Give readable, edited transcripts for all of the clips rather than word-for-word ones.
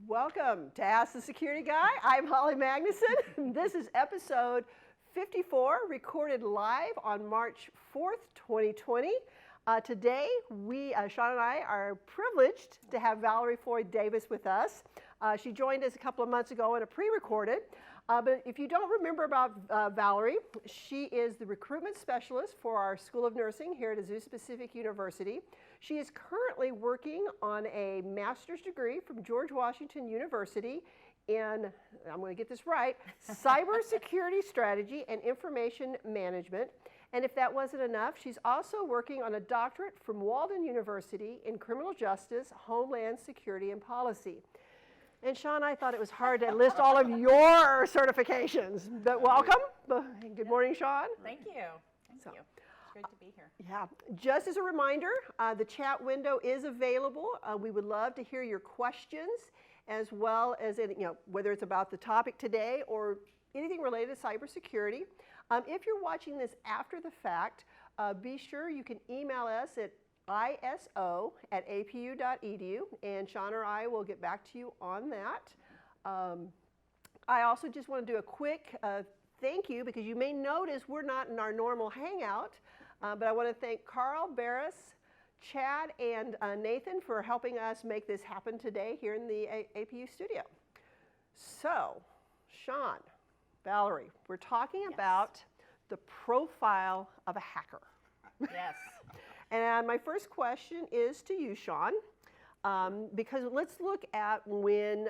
Welcome to Ask the Security Guy. I'm Holly Magnuson. This is episode 54, recorded live on March 4th, 2020. Today, Shawn and I are privileged to have Valerie Floyd-Davis with us. She joined us a couple of months ago in a pre-recorded. But if you don't remember about Valerie, she is the recruitment specialist for our School of Nursing here at Azusa Pacific University. She is currently working on a master's degree from George Washington University in, I'm going to get this right, cybersecurity strategy and information management. And if that wasn't enough, she's also working on a doctorate from Walden University in criminal justice, homeland security, and policy. And Shawn, I thought it was hard to list all of your certifications, but welcome. Good morning, Shawn. Thank you. Thank you. It's great to be here. Yeah. Just as a reminder, the chat window is available. We would love to hear your questions, as well as whether it's about the topic today or anything related to cybersecurity. If you're watching this after the fact, be sure you can email us at iso@apu.edu, and Shawn or I will get back to you on that. I also just want to do a quick thank you, because you may notice we're not in our normal hangout, but I want to thank Carl, Barris, Chad, and Nathan for helping us make this happen today here in the APU studio. So, Shawn, Valerie, we're talking about the profile of a hacker. Yes. And my first question is to you, Shawn, because let's look at when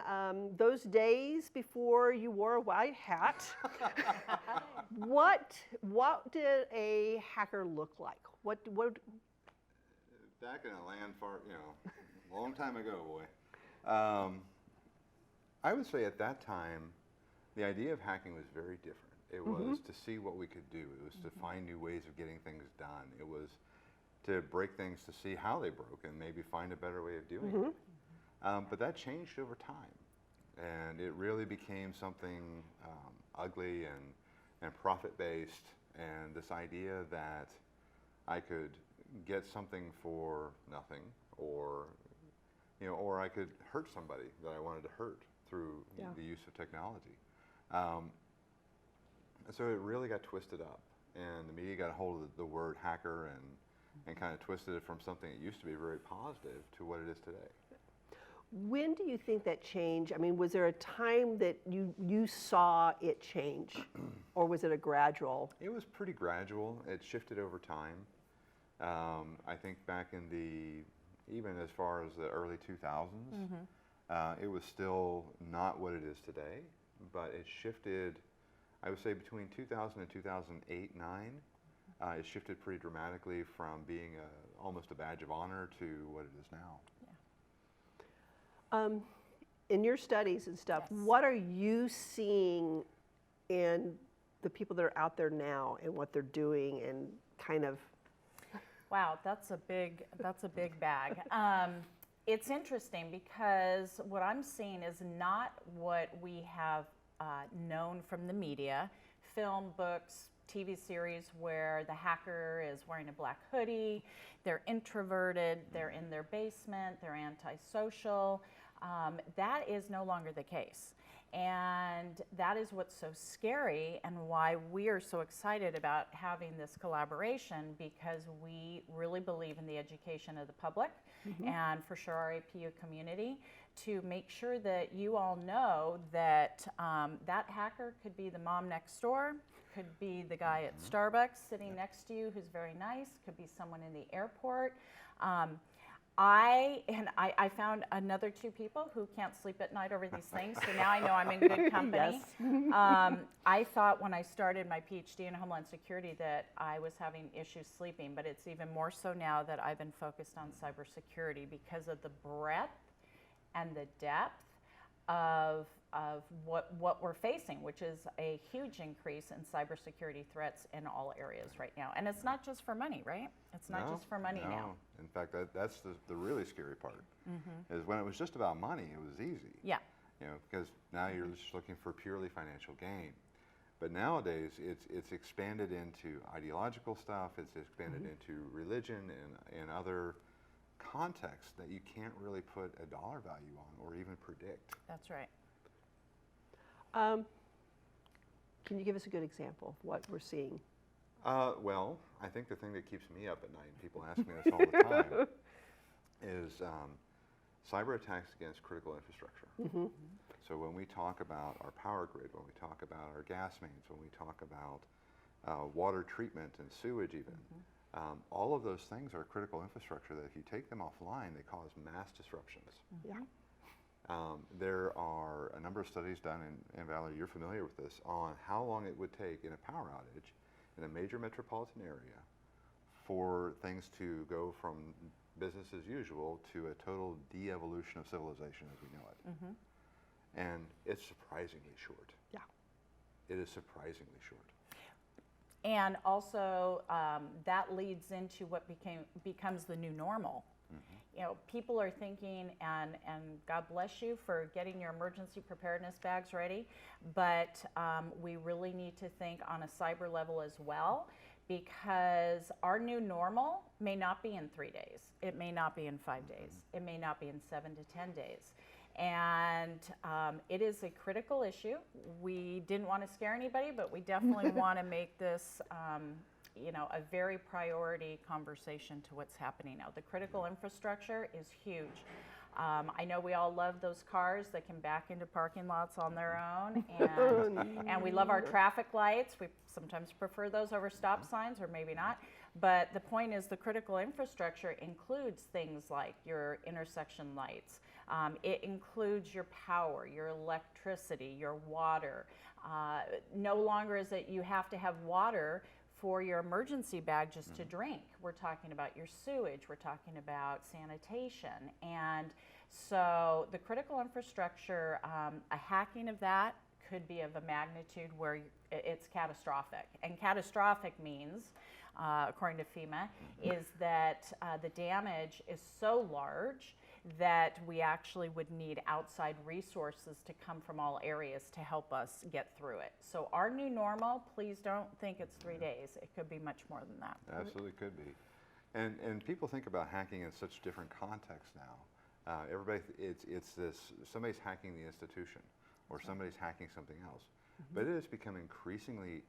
those days before you wore a white hat. What did a hacker look like? What? Back in a land far, long time ago, boy. I would say at that time, the idea of hacking was very different. It was to see what we could do. It was to find new ways of getting things done. It was to break things to see how they broke and maybe find a better way of doing it. But that changed over time, and it really became something ugly and profit-based, and this idea that I could get something for nothing, or I could hurt somebody that I wanted to hurt through the use of technology. So it really got twisted up, and the media got a hold of the word hacker and kind of twisted it from something that used to be very positive to what it is today. When do you think that changed? I mean, was there a time that you saw it change, or was it a gradual? It was pretty gradual. It shifted over time. I think back in even as far as the early 2000s, it was still not what it is today, but it shifted, I would say between 2000 and 2008-09, it shifted pretty dramatically from being almost a badge of honor to what it is now. Yeah. In your studies and stuff, what are you seeing in the people that are out there now and what they're doing and kind of? Wow, that's a big bag. It's interesting because what I'm seeing is not what we have known from the media, film, books, TV series where the hacker is wearing a black hoodie, they're introverted, they're in their basement, they're antisocial. That is no longer the case. And that is what's so scary and why we are so excited about having this collaboration, because we really believe in the education of the public and for sure our APU community, to make sure that you all know that that hacker could be the mom next door, could be the guy at Starbucks sitting next to you who's very nice, could be someone in the airport. I found another two people who can't sleep at night over these things, so now I know I'm in good company. I thought when I started my PhD in Homeland Security that I was having issues sleeping, but it's even more so now that I've been focused on cybersecurity because of the breadth and the depth of what we're facing, which is a huge increase in cybersecurity threats in all areas right now. And it's not just for money, right? It's not just for money now. In fact, that's the really scary part, is when it was just about money, it was easy. Yeah. Because now you're just looking for purely financial gain. But nowadays, it's expanded into ideological stuff, it's expanded into religion and other context that you can't really put a dollar value on or even predict. That's right. Can you give us a good example of what we're seeing? Well, I think the thing that keeps me up at night, and people ask me this all the time, is cyber attacks against critical infrastructure. So when we talk about our power grid, when we talk about our gas mains, when we talk about water treatment and sewage even, all of those things are critical infrastructure that if you take them offline, they cause mass disruptions. Yeah. There are a number of studies done, and Valerie, you're familiar with this, on how long it would take in a power outage in a major metropolitan area for things to go from business as usual to a total de-evolution of civilization as we know it. And it's surprisingly short. Yeah. It is surprisingly short. And also, that leads into what becomes the new normal. You know, people are thinking, and God bless you for getting your emergency preparedness bags ready, but we really need to think on a cyber level as well, because our new normal may not be in 3 days. It may not be in 5 days. It may not be in 7 to 10 days. And it is a critical issue. We didn't want to scare anybody, but we definitely want to make this you know, a very priority conversation to what's happening now. The critical infrastructure is huge. I know we all love those cars that can back into parking lots on their own, and we love our traffic lights. We sometimes prefer those over stop signs, or maybe not. But the point is, the critical infrastructure includes things like your intersection lights. It includes your power, your electricity, your water. No longer is it you have to have water for your emergency bag just to drink. We're talking about your sewage, we're talking about sanitation. And so the critical infrastructure, a hacking of that could be of a magnitude where it's catastrophic. And catastrophic means, according to FEMA, is that the damage is so large that we actually would need outside resources to come from all areas to help us get through it. So our new normal, please don't think it's 3 days. It could be much more than that. Absolutely could be. And people think about hacking in such different contexts now. Everybody, it's this, somebody's hacking the institution or somebody's hacking something else. But it has become increasingly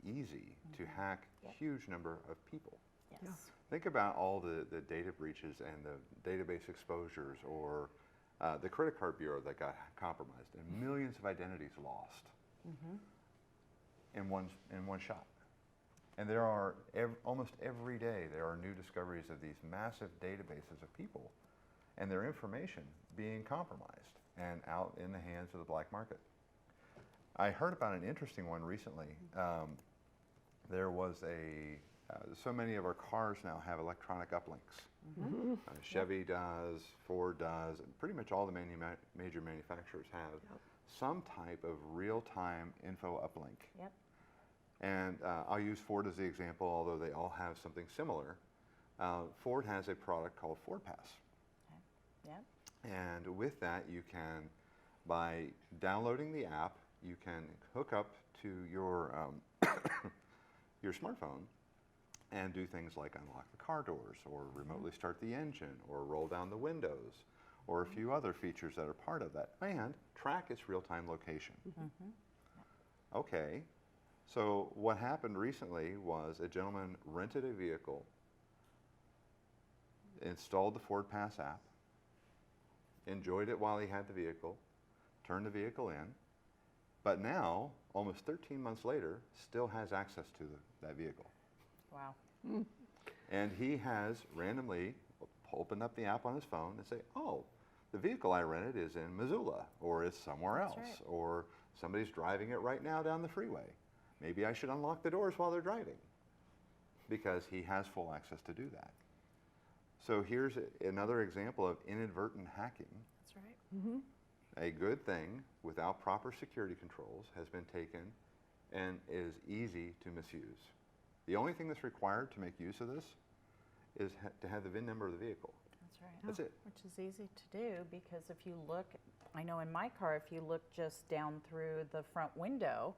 easy to hack a huge number of people. Yes. Yeah. Think about all the data breaches and the database exposures, or the credit card bureau that got compromised and millions of identities lost in one shot. And there are, almost every day, there are new discoveries of these massive databases of people and their information being compromised and out in the hands of the black market. I heard about an interesting one recently. There was so many of our cars now have electronic uplinks. Chevy does, Ford does, and pretty much all the major manufacturers have some type of real-time info uplink. Yep. And I'll use Ford as the example, although they all have something similar. Ford has a product called Ford Pass. Okay. Yep. And with that, you can, by downloading the app, you can hook up to your your smartphone and do things like unlock the car doors, or remotely start the engine, or roll down the windows, or a few other features that are part of that, and track its real-time location. Okay, so what happened recently was a gentleman rented a vehicle, installed the Ford Pass app, enjoyed it while he had the vehicle, turned the vehicle in, but now, almost 13 months later, still has access to that vehicle. Wow. And he has randomly opened up the app on his phone and say, oh, the vehicle I rented is in Missoula, or is somewhere else, right. or somebody's driving it right now down the freeway. Maybe I should unlock the doors while they're driving, because he has full access to do that. So here's another example of inadvertent hacking. That's right. A good thing without proper security controls has been taken and is easy to misuse. The only thing that's required to make use of this is to have the VIN number of the vehicle. That's right. That's it. Which is easy to do, because if you look, I know in my car, if you look just down through the front window,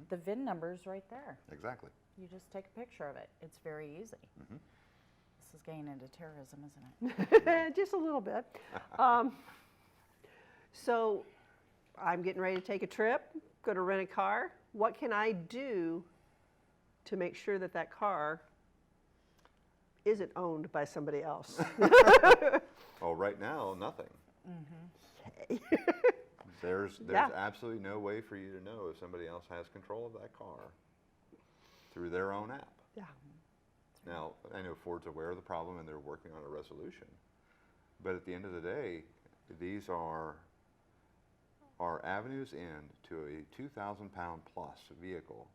the VIN number's right there. Exactly. You just take a picture of it. It's very easy. is getting into terrorism, isn't it? Just a little bit. So I'm getting ready to take a trip, going to rent a car. What can I do to make sure that that car isn't owned by somebody else? Well, right now, nothing. Okay. There's Yeah. absolutely no way for you to know if somebody else has control of that car through their own app. Yeah. Now, I know Ford's aware of the problem and they're working on a resolution. But at the end of the day, these are avenues into a 2,000-pound plus vehicle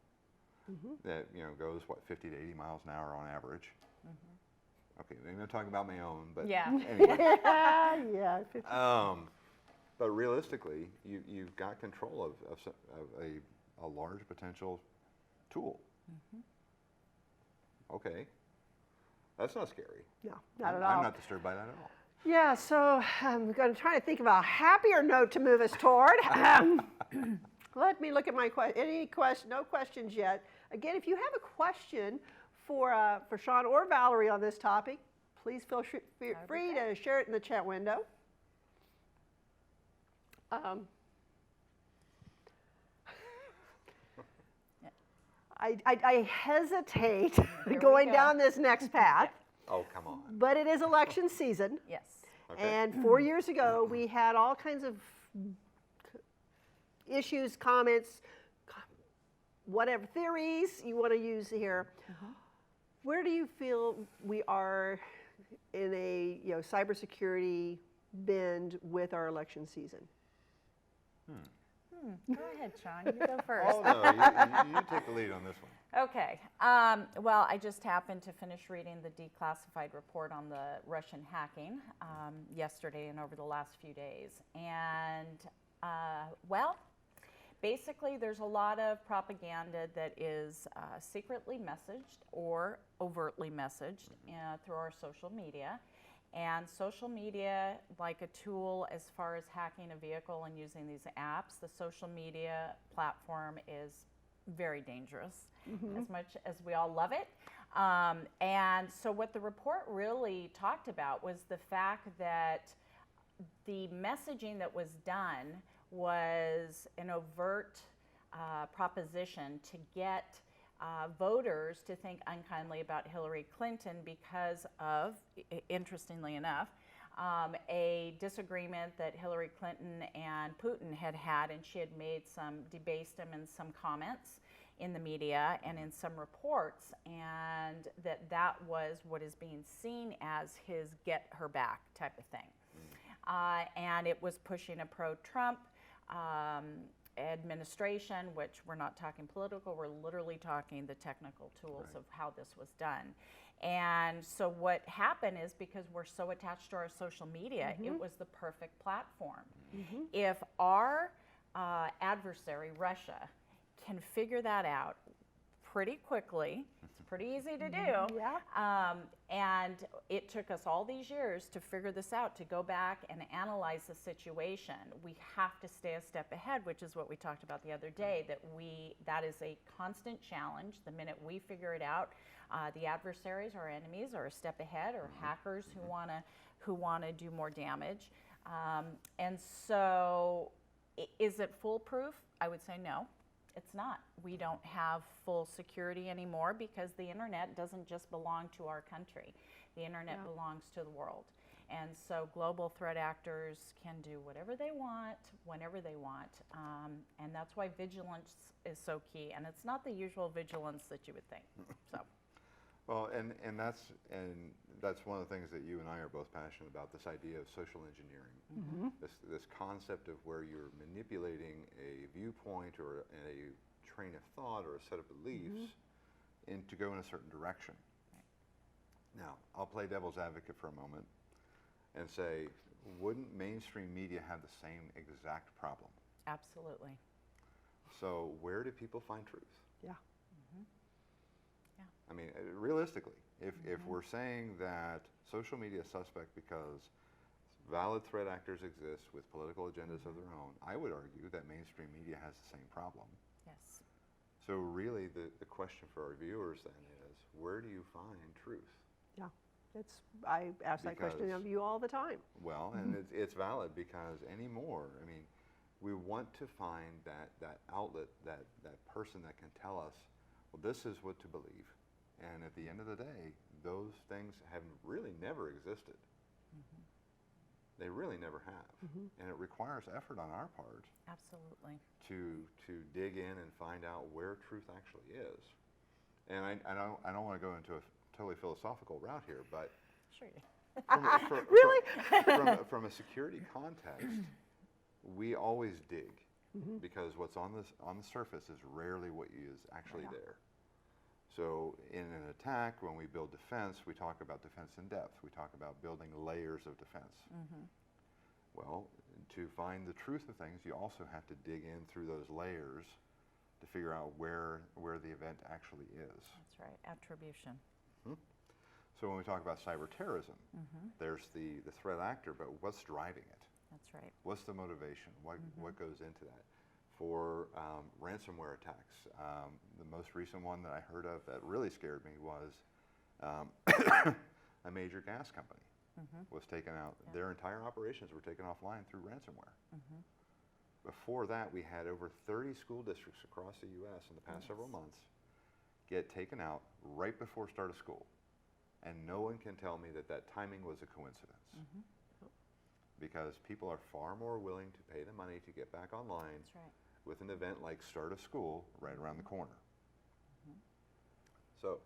that goes 50 to 80 miles an hour on average. Okay, maybe I'm talking about my own, but Yeah. anyway. Yeah. But realistically, you've got control of a large potential tool. Okay, that's not scary. No, not at I'm all. not disturbed by that at all. Yeah, so I'm going to try to think of a happier note to move us toward. Let me look at my no questions yet. Again, if you have a question for Shawn or Valerie on this topic, please feel free to share it in the chat window. I hesitate going down this next path, Oh, come on. but it is election season. Yes. Okay. And 4 years ago, we had all kinds of issues, comments, whatever theories you want to use here. Where do you feel we are in a cybersecurity bend with our election season? Go ahead, Shawn. You go first. Oh, no, you take the lead on this one. Okay. Well, I just happened to finish reading the declassified report on the Russian hacking yesterday and over the last few days. And, well, basically there's a lot of propaganda that is secretly messaged or overtly messaged through our social media. And social media, like a tool as far as hacking a vehicle and using these apps, the social media platform is very dangerous, as much as we all love it. And so what the report really talked about was the fact that the messaging that was done was an overt proposition to get voters to think unkindly about Hillary Clinton because of, interestingly enough, a disagreement that Hillary Clinton and Putin had, and she had debased him in some comments in the media and in some reports, and that was what is being seen as his get her back type of thing. And it was pushing a pro-Trump administration, which we're not talking political, we're literally talking the technical tools of how this was done. And so what happened is, because we're so attached to our social media, it was the perfect platform. If our adversary, Russia, can figure that out pretty quickly, it's pretty easy to do, and it took us all these years to figure this out, to go back and analyze the situation. We have to stay a step ahead, which is what we talked about the other day, that is a constant challenge. The minute we figure it out, the adversaries, our enemies, are a step ahead, or hackers who wanna do more damage. And so, is it foolproof? I would say no. It's not. We don't have full security anymore, because the internet doesn't just belong to our country. The internet belongs to the world. And so global threat actors can do whatever they want, whenever they want. And that's why vigilance is so key. And it's not the usual vigilance that you would think. So. Well, and that's one of the things that you and I are both passionate about, this idea of social engineering. This concept of where you're manipulating a viewpoint or a train of thought or a set of beliefs to go in a certain direction. Now, I'll play devil's advocate for a moment and say, wouldn't mainstream media have the same exact problem? Absolutely. So where do people find truth? Yeah. I mean, realistically, if we're saying that social media is suspect because valid threat actors exist with political agendas of their own, I would argue that mainstream media has the same problem. Yes. So really the question for our viewers then is, where do you find truth? Yeah. I ask that question Because- of you all the time. Well, and it's valid because anymore, I mean, we want to find that outlet, that person that can tell us, well, this is what to believe. And at the end of the day, those things have really never existed. They really never have. And it requires effort on our part Absolutely. to dig in and find out where truth actually is. And I don't want to go into a totally philosophical route here, but Sure. Really? from a security context, we always dig because what's on the surface is rarely what is actually there. So in an attack, when we build defense, we talk about defense in depth. We talk about building layers of defense. Well, to find the truth of things, you also have to dig in through those layers to figure out where the event actually is. That's right. Attribution. So when we talk about cyber terrorism, there's the threat actor, but what's driving it? That's right. What's the motivation? What goes into that? For ransomware attacks, the most recent one that I heard of that really scared me was a major gas company was taken out. Yeah. Their entire operations were taken offline through ransomware. Before that, we had over 30 school districts across the U.S. in the past several months get taken out right before start of school. And no one can tell me that timing was a coincidence. Because people are far more willing to pay the money to get back online with an event like start of school right around the corner. So,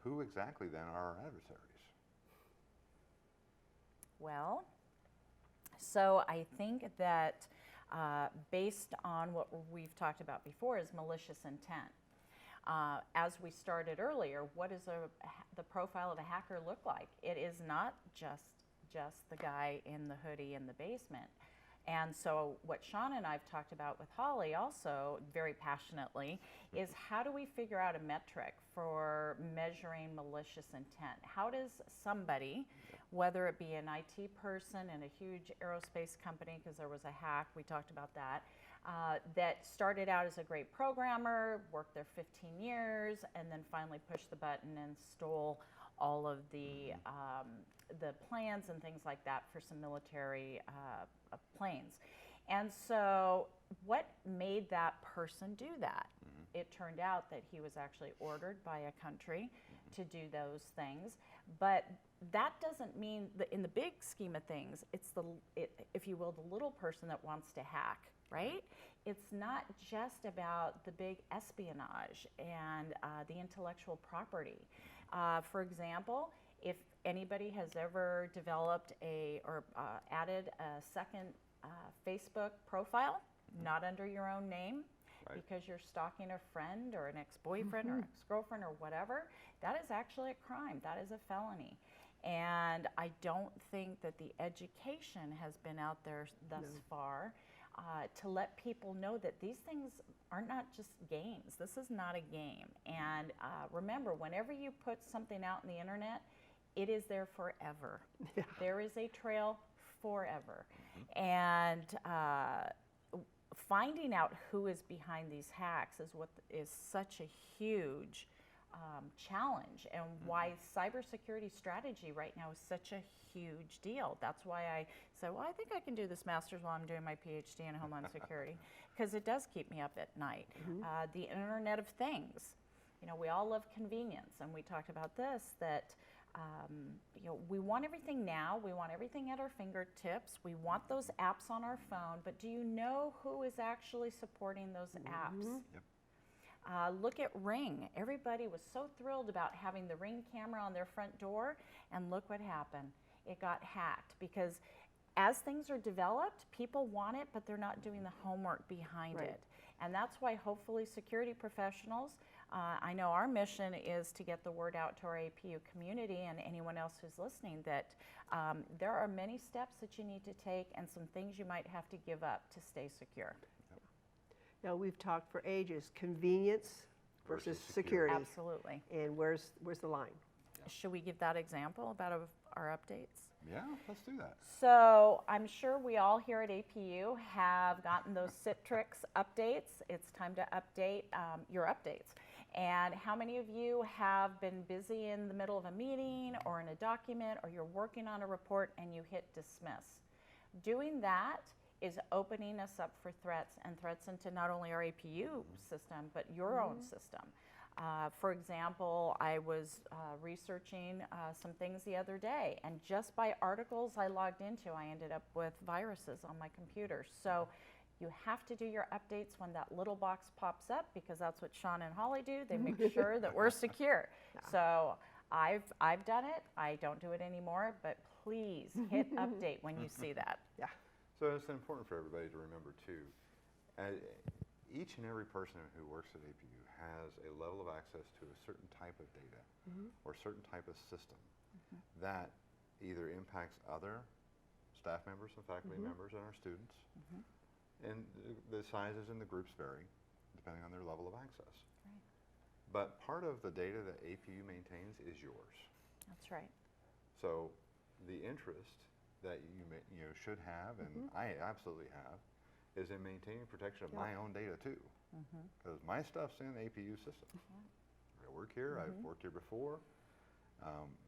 who exactly then are our adversaries? Well, so I think that based on what we've talked about before is malicious intent. As we started earlier, what does the profile of a hacker look like? It is not just the guy in the hoodie in the basement. And so what Shawn and I have talked about with Holly also very passionately is how do we figure out a metric for measuring malicious intent? How does somebody, whether it be an IT person in a huge aerospace company, because there was a hack, we talked about that, that started out as a great programmer, worked there 15 years, and then finally pushed the button and stole all of the plans and things like that for some military planes. And so what made that person do that? It turned out that he was actually ordered by a country to do those things. But that doesn't mean that in the big scheme of things, it's if you will, the little person that wants to hack, right? It's not just about the big espionage and the intellectual property. For example, if anybody has ever developed or added a second Facebook profile, not under your own name, because you're stalking a friend or an ex-boyfriend or ex-girlfriend or whatever, that is actually a crime. That is a felony. And I don't think that the education has been out there thus far to let people know that these things are not just games. This is not a game. And remember, whenever you put something out in the internet, it is there forever. Yeah. There is a trail forever. And finding out who is behind these hacks is what is such a huge challenge, and why cybersecurity strategy right now is such a huge deal. That's why I said, well, I think I can do this master's while I'm doing my PhD in Homeland Security, because it does keep me up at night. The Internet of Things. You know, we all love convenience, and we talked about this, that you know, we want everything now, we want everything at our fingertips, we want those apps on our phone, but do you know who is actually supporting those apps? Yep. Look at Ring. Everybody was so thrilled about having the Ring camera on their front door, and look what happened. It got hacked, because as things are developed, people want it, but they're not doing the homework behind it. And that's why hopefully security professionals, I know our mission is to get the word out to our APU community and anyone else who's listening that there are many steps that you need to take and some things you might have to give up to stay secure. Now, we've talked for ages, convenience versus security. Absolutely. And where's the line? Should we give that example about our updates? Yeah, let's do that. So I'm sure we all here at APU have gotten those Citrix updates. It's time to update your updates. And how many of you have been busy in the middle of a meeting or in a document, or you're working on a report and you hit dismiss? Doing that is opening us up for threats, and threats into not only our APU system, but your own system. For example, I was researching some things the other day, and just by articles I logged into, I ended up with viruses on my computer. So you have to do your updates when that little box pops up, because that's what Shawn and Holly do. They make sure that we're secure. So I've done it. I don't do it anymore, but please hit update when you see that. Yeah. So it's important for everybody to remember too, each and every person who works at APU has a level of access to a certain type of data or certain type of system that either impacts other staff members and faculty members and our students. And the sizes and the groups vary depending on their level of access. Right. But part of the data that APU maintains is yours. That's right. So the interest that you should have, and I absolutely have, is in maintaining protection of my own data too. Because my stuff's in the APU system. I work here, I've worked here before.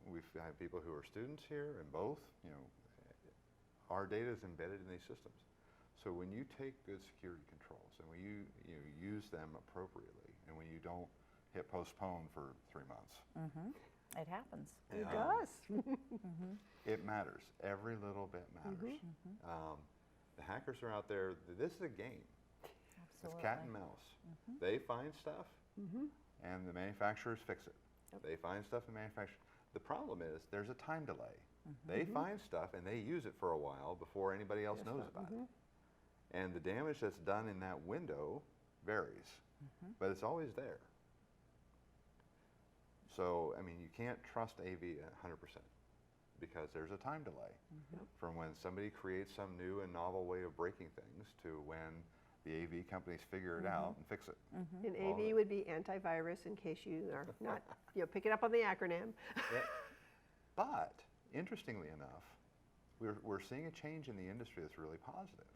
We've had people who are students here, and both, our data is embedded in these systems. So when you take good security controls and when you use them appropriately, and when you don't hit postpone for 3 months. It happens. It does. It matters. Every little bit matters. The hackers are out there. This is a game. Absolutely. It's cat and mouse. They find stuff, and the manufacturers fix it. They find stuff and manufacture. The problem is there's a time delay. They find stuff and they use it for a while before anybody else knows about it. And the damage that's done in that window varies, but it's always there. So, I mean, you can't trust AV 100% because there's a time delay from when somebody creates some new and novel way of breaking things to when the AV companies figure it out and fix it. And AV would be antivirus, in case you are not picking up on the acronym. But interestingly enough, we're seeing a change in the industry that's really positive.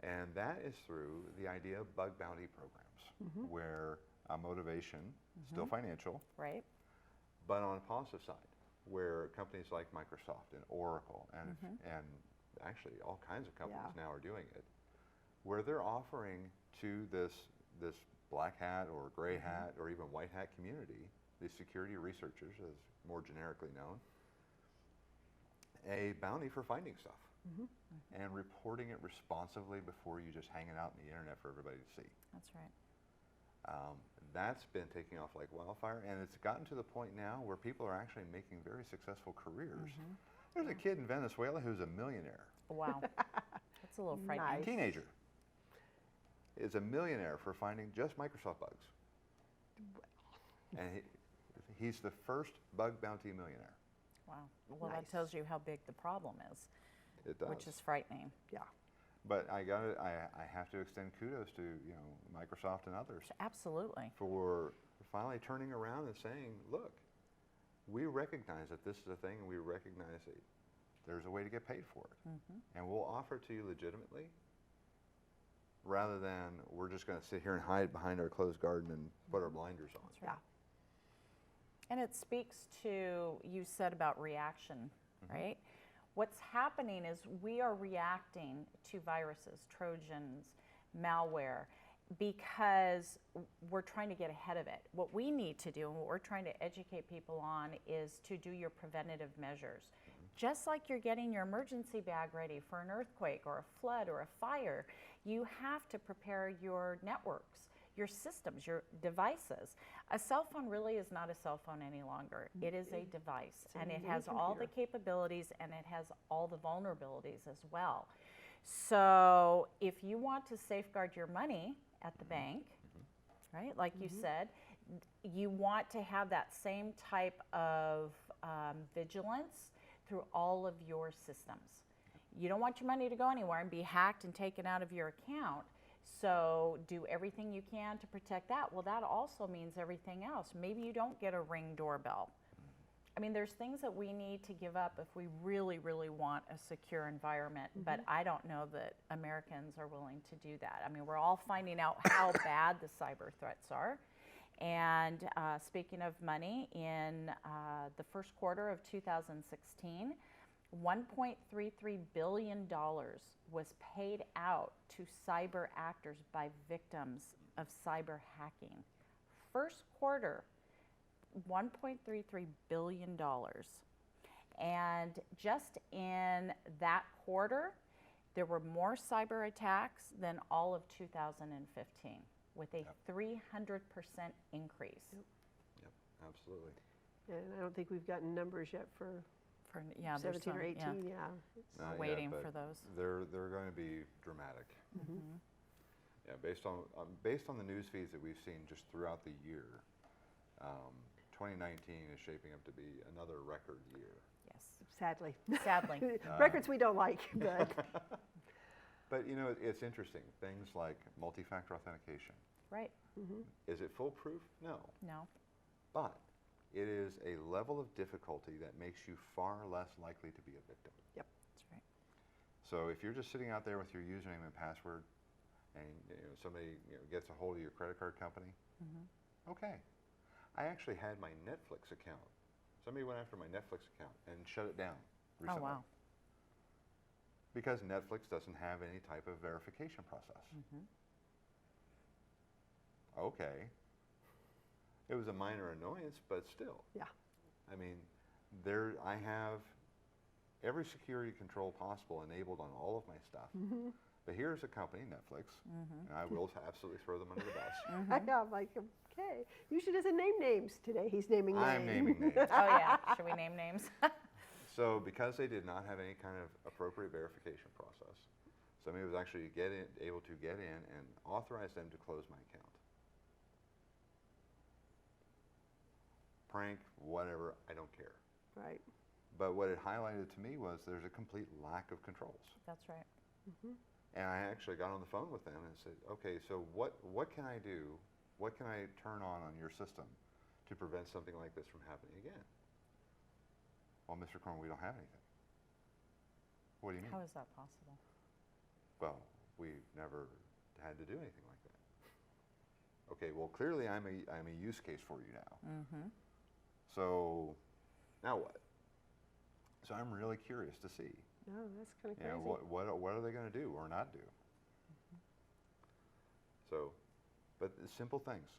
And that is through the idea of bug bounty programs, where motivation, still financial, Right. but on a positive side, where companies like Microsoft and Oracle and actually all kinds of companies now are doing it, where they're offering to this black hat or gray hat or even white hat community, these security researchers, as more generically known, a bounty for finding stuff and reporting it responsibly before you just hang it out on the internet for everybody to see. That's right. That's been taking off like wildfire, and it's gotten to the point now where people are actually making very successful careers. There's a kid in Venezuela who's a millionaire. Wow. That's a little frightening. Nice. Teenager is a millionaire for finding just Microsoft bugs. And he's the first bug bounty millionaire. Wow. Well, Nice. that tells you how big the problem is, It does. which is frightening. Yeah. But I have to extend kudos to Microsoft and others Absolutely. for finally turning around and saying, look, we recognize that this is a thing, and we recognize that there's a way to get paid for it, and we'll offer it to you legitimately, rather than we're just going to sit here and hide behind our closed garden and put our blinders on. That's right. And it speaks to, you said about reaction, right? What's happening is we are reacting to viruses, Trojans, malware, because we're trying to get ahead of it. What we need to do, and what we're trying to educate people on, is to do your preventative measures. Just like you're getting your emergency bag ready for an earthquake or a flood or a fire, you have to prepare your networks, your systems, your devices. A cell phone really is not a cell phone any longer. It is a device, and it has all the capabilities, and it has all the vulnerabilities as well. So if you want to safeguard your money at the bank, right, like you said, you want to have that same type of vigilance through all of your systems. You don't want your money to go anywhere and be hacked and taken out of your account. So do everything you can to protect that. Well, that also means everything else. Maybe you don't get a Ring doorbell. I mean, there's things that we need to give up if we really, really want a secure environment, but I don't know that Americans are willing to do that. I mean, we're all finding out how bad the cyber threats are, And speaking of money, in the first quarter of 2016, $1.33 billion was paid out to cyber actors by victims of cyber hacking. First quarter, $1.33 billion. And just in that quarter, there were more cyber attacks than all of 2015, with a 300% increase. Yep, absolutely. And I don't think we've gotten numbers yet for there's 17 or 18. yeah. Not yet, Waiting but for those. They're going to be dramatic. Yeah, based on the news feeds that we've seen just throughout the year, 2019 is shaping up to be another record year. Yes. Sadly. Sadly. Records we don't like, but But you know, it's interesting. Things like multi-factor authentication. Right. Is it foolproof? No. No. But it is a level of difficulty that makes you far less likely to be a victim. yep. That's right. So if you're just sitting out there with your username and password, and somebody gets a hold of your credit card company, okay. I actually had my Netflix account. Somebody went after my Netflix account and shut it down recently. Oh, wow. Because Netflix doesn't have any type of verification process. Okay. It was a minor annoyance, but still. Yeah. I mean, I have every security control possible enabled on all of my stuff. But here's a company, Netflix, and I will absolutely throw them under the bus. I know, I'm like, okay. You should just name names today. He's naming names. I'm naming names. Oh, yeah. Should we name names? So because they did not have any kind of appropriate verification process, somebody was actually able to get in and authorize them to close my account. Prank, whatever, I don't care. Right. But what it highlighted to me was there's a complete lack of controls. That's right. And I actually got on the phone with them and said, okay, so what can I do? What can I turn on your system to prevent something like this from happening again? Well, Mr. Corn, we don't have anything. What do you mean? How is that possible? Well, we've never had to do anything like that. Okay, well, clearly I'm a use case for you now. So now what? So I'm really curious to see. No, that's kind of crazy. What are they going to do or not do? So, but the simple things.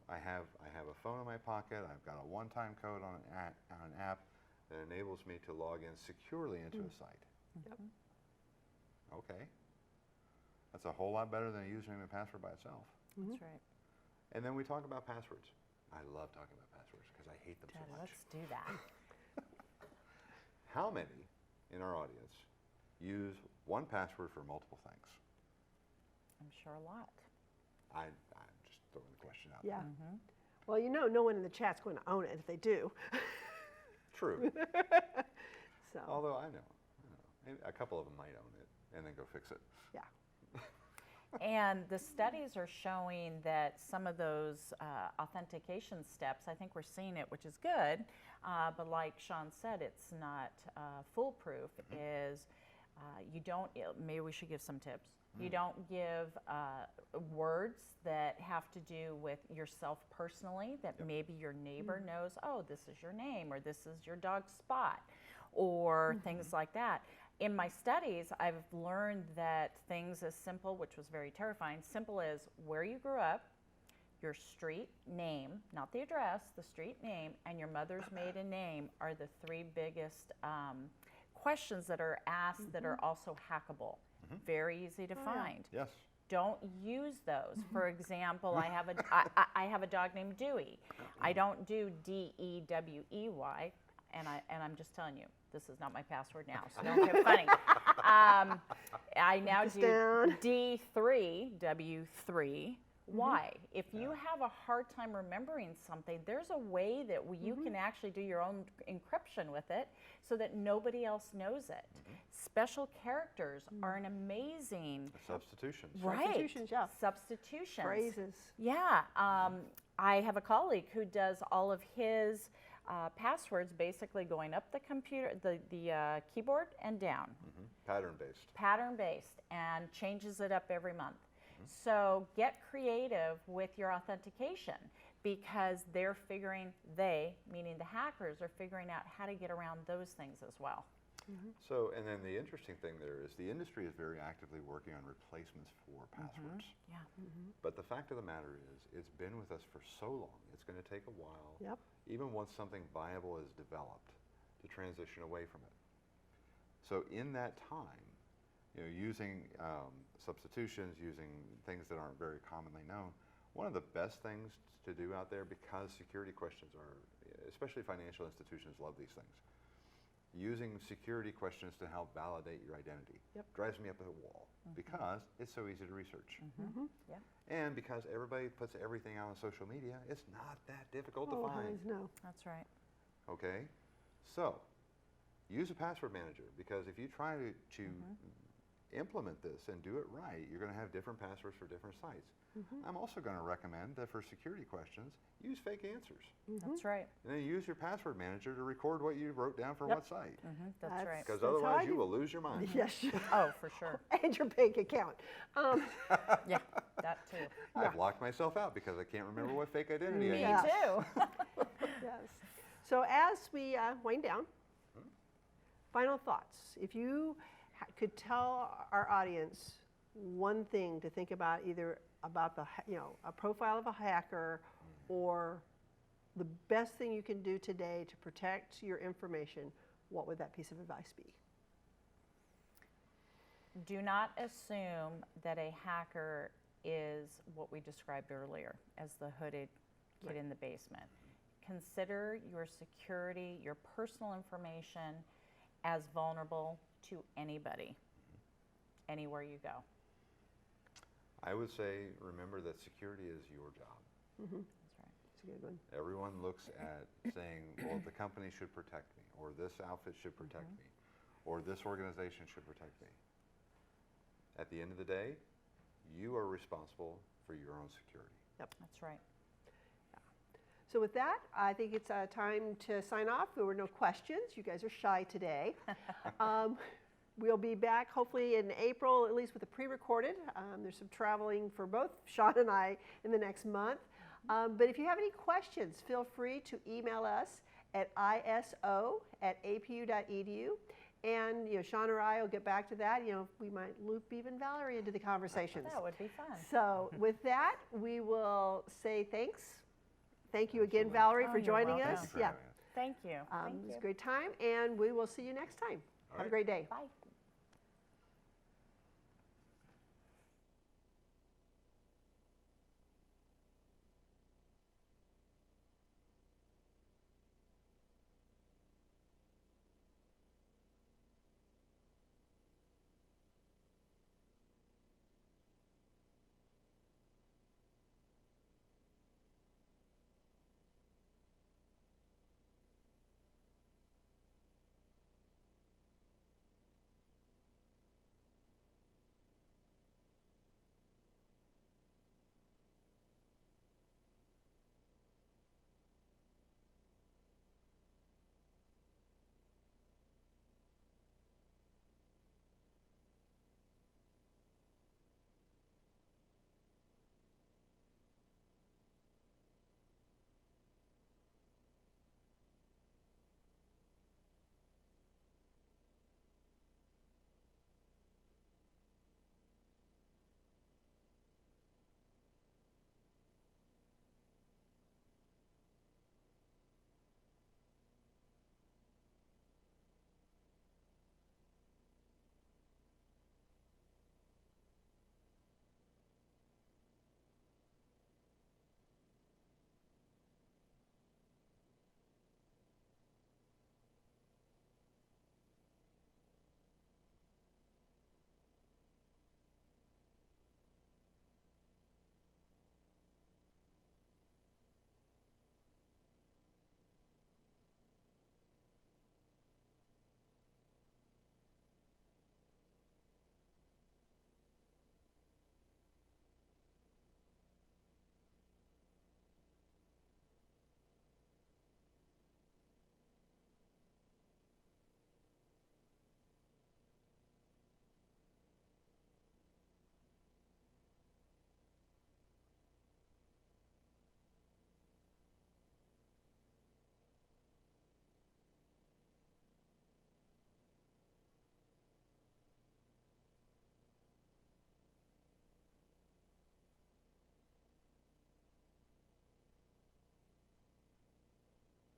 I have a phone in my pocket. I've got a one-time code on an app that enables me to log in securely into a site. Yep. Okay. That's a whole lot better than a username and password by itself. That's right. And then we talk about passwords. I love talking about passwords because I hate them so Dad, much. let's do that. How many in our audience use one password for multiple things? I'm sure a lot. I'm just throwing the question out Yeah. there. Well, no one in the chat's going to own it if they do. True. So, Although I know. A couple of them might own it and then go fix it. yeah. And the studies are showing that some of those authentication steps, I think we're seeing it, which is good, but like Shawn said, it's not foolproof, is you don't, maybe we should give some tips. You don't give words that have to do with yourself personally, that maybe your neighbor knows, oh, this is your name, or this is your dog's spot, or things like that. In my studies, I've learned that things as simple, which was very terrifying, simple as where you grew up, your street name, not the address, the street name, and your mother's maiden name are the three biggest questions that are asked that are also hackable. Very easy to find. Yes. Don't use those. For example, I have a dog named Dewey. I don't do D-E-W-E-Y, and I'm just telling you, this is not my password now, so don't get funny. I now do D3W3. Why? If you have a hard time remembering something, there's a way that you can actually do your own encryption with it so that nobody else knows it. Special characters are an amazing... Substitutions. Right. Substitutions, yeah. Substitutions. Phrases. Yeah. I have a colleague who does all of his passwords basically going up the computer, the keyboard and down. Pattern-based. Pattern-based, and changes it up every month. So get creative with your authentication. because they, meaning the hackers, are figuring out how to get around those things as well. So, and then the interesting thing there is the industry is very actively working on replacements for passwords. Yeah. But the fact of the matter is, it's been with us for so long, it's going to take a while, Yep. even once something viable is developed, to transition away from it. So in that time, using substitutions, using things that aren't very commonly known, one of the best things to do out there, because security questions are, especially financial institutions love these things, using security questions to help validate your identity drives me up the wall because it's so easy to research. Yeah. And because everybody puts everything out on social media, it's not that difficult to find. Heavens, no. That's right. Okay? So, use a password manager, because if you try to implement this and do it right, you're going to have different passwords for different sites. I'm also going to recommend that for security questions, use fake answers. That's right. And then use your password manager to record what you wrote down for what site. That's right. Because That's how I otherwise you do. will lose your mind. Yes. Oh, for sure. And your bank account. Yeah, that too. I've locked myself out because I can't remember what fake identity I Me used. too. Yes. So as we wind down, final thoughts. If you could tell our audience one thing to think about, either about a profile of a hacker, or the best thing you can do today to protect your information, what would that piece of advice be? Do not assume that a hacker is what we described earlier as the hooded kid in the basement. Consider your security, your personal information as vulnerable to anybody, anywhere you go. I would say, remember that security is your job. That's right. That's a good one. Everyone looks at saying, well, the company should protect me, or this outfit should protect me, or this organization should protect me. At the end of the day, you are responsible for your own security. Yep. That's right. So with that, I think it's time to sign off. There were no questions. You guys are shy today. We'll be back hopefully in April, at least with a pre-recorded. There's some traveling for both Shawn and I in the next month. But if you have any questions, feel free to email us at iso@apu.edu. And Shawn or I will get back to that. We might loop even Valerie into the conversations. That would be fun. So with that, we will say thanks. Thank you again, Absolutely. Valerie, Oh, for you're joining welcome. us. Thank you for Yeah, having us. Thank you. it was a great time, and we will see you next time. All Have a right. great day. Bye.